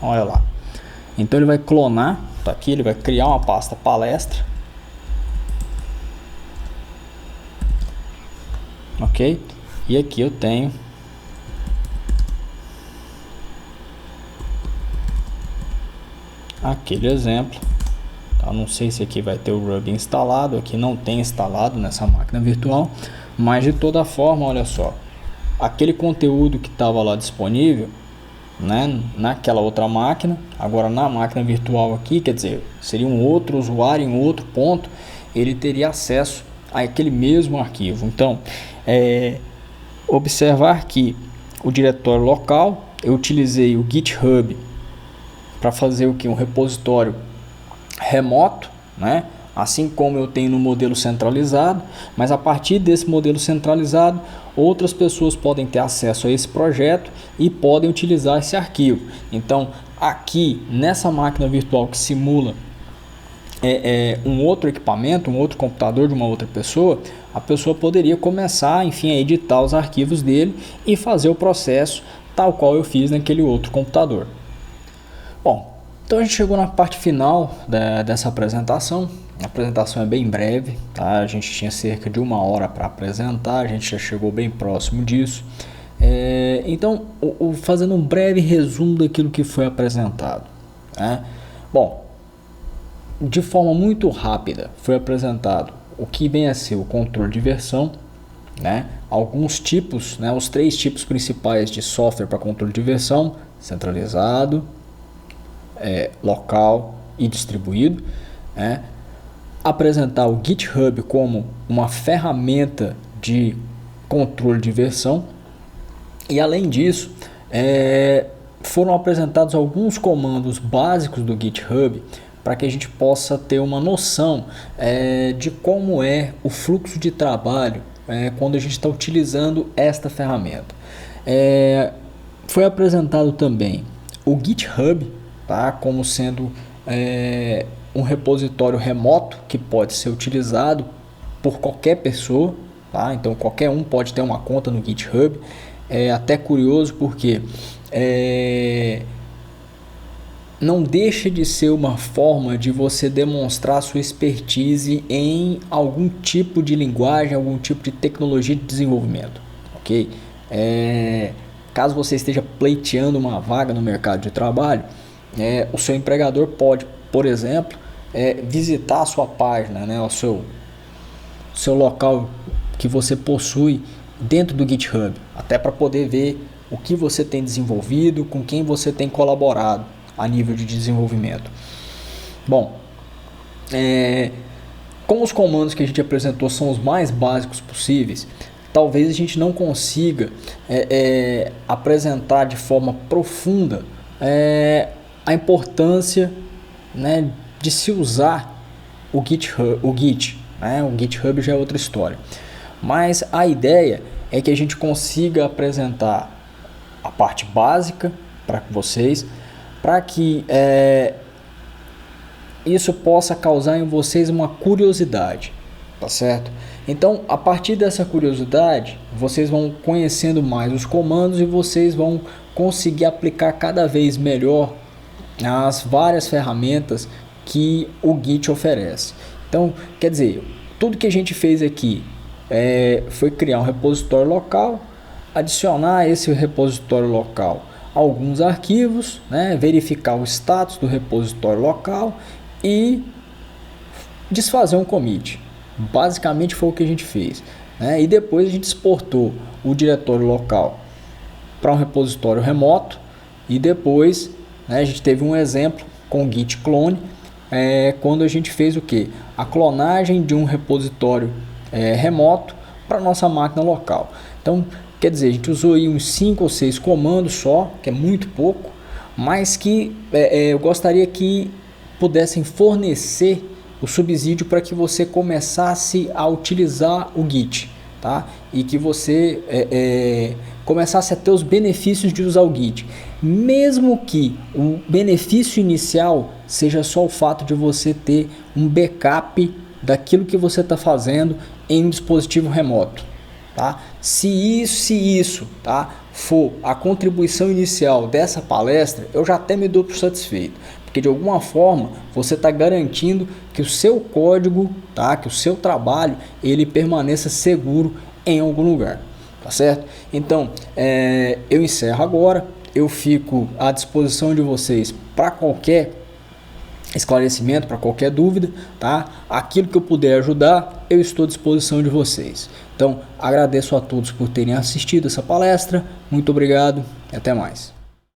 Olha lá. Então ele vai clonar, tá aqui, ele vai criar uma pasta palestra, ok? E aqui eu tenho aquele exemplo, tá? Não sei se aqui vai ter o Ruby instalado, aqui não tem instalado nessa máquina virtual, mas de toda forma, olha só, aquele conteúdo que estava lá disponível, né, naquela outra máquina, agora na máquina virtual aqui, quer dizer, seria um outro usuário em outro ponto, ele teria acesso àquele mesmo arquivo. Então, observar que o diretório local, eu utilizei o GitHub para fazer o que? Um repositório remoto, né, assim como eu tenho no modelo centralizado, mas a partir desse modelo centralizado, outras pessoas podem ter acesso a esse projeto e podem utilizar esse arquivo. Então, aqui nessa máquina virtual que simula um outro equipamento, um outro computador de uma outra pessoa, a pessoa poderia começar, enfim, a editar os arquivos dele e fazer o processo tal qual eu fiz naquele outro computador. Bom, então a gente chegou na parte final dessa apresentação. A apresentação é bem breve, tá? A gente tinha cerca de 1 hora para apresentar, a gente já chegou bem próximo disso. Então, fazendo um breve resumo daquilo que foi apresentado, né? Bom, de forma muito rápida foi apresentado o que vem a ser o controle de versão, né? Alguns tipos, né? Os 3 tipos principais de software para controle de versão: centralizado, local e distribuído, né? Apresentar o GitHub como uma ferramenta de controle de versão, e além disso foram apresentados alguns comandos básicos do GitHub para que a gente possa ter uma noção de como é o fluxo de trabalho quando a gente está utilizando esta ferramenta. Foi apresentado também o GitHub, tá, como sendo um repositório remoto que pode ser utilizado por qualquer pessoa, tá? Então qualquer um pode ter uma conta no GitHub. É até curioso porque não deixa de ser uma forma de você demonstrar sua expertise em algum tipo de linguagem, algum tipo de tecnologia de desenvolvimento, ok? Caso você esteja pleiteando uma vaga no mercado de trabalho, o seu empregador pode, por exemplo, visitar a sua página, né, o seu local que você possui dentro do GitHub, até para poder ver o que você tem desenvolvido, com quem você tem colaborado a nível de desenvolvimento. Bom, como os comandos que a gente apresentou são os mais básicos possíveis, talvez a gente não consiga apresentar de forma profunda a importância, né, de se usar o Git, né? O GitHub já é outra história, mas a ideia é que a gente consiga apresentar a parte básica para vocês, para que isso possa causar em vocês uma curiosidade, tá certo? Então, a partir dessa curiosidade, vocês vão conhecendo mais os comandos e vocês vão conseguir aplicar cada vez melhor as várias ferramentas que o Git oferece. Então, quer dizer, tudo que a gente fez aqui foi criar um repositório local, adicionar a esse repositório local alguns arquivos, né, verificar o status do repositório local e desfazer um commit. Basicamente foi o que a gente fez, né? E depois a gente exportou o diretório local para um repositório remoto e depois, né, a gente teve um exemplo com o git clone, quando a gente fez o que? A clonagem de um repositório remoto para nossa máquina local. Então, quer dizer, a gente usou aí uns 5 ou 6 comandos só, que é muito pouco, mas que eu gostaria que pudessem fornecer o subsídio para que você começasse a utilizar o Git, tá? E que você começasse a ter os benefícios de usar o Git, mesmo que o benefício inicial seja só o fato de você ter um backup daquilo que você está fazendo em um dispositivo remoto, tá? Se isso tá, for a contribuição inicial dessa palestra, eu já até me dou por satisfeito, porque de alguma forma você está garantindo que o seu código, tá, que o seu trabalho, ele permaneça seguro em algum lugar, tá certo? Então, eu encerro agora, eu fico à disposição de vocês para qualquer esclarecimento, para qualquer dúvida, tá? Aquilo que eu puder ajudar, eu estou à disposição de vocês. Então, agradeço a todos por terem assistido essa palestra, muito obrigado e até mais.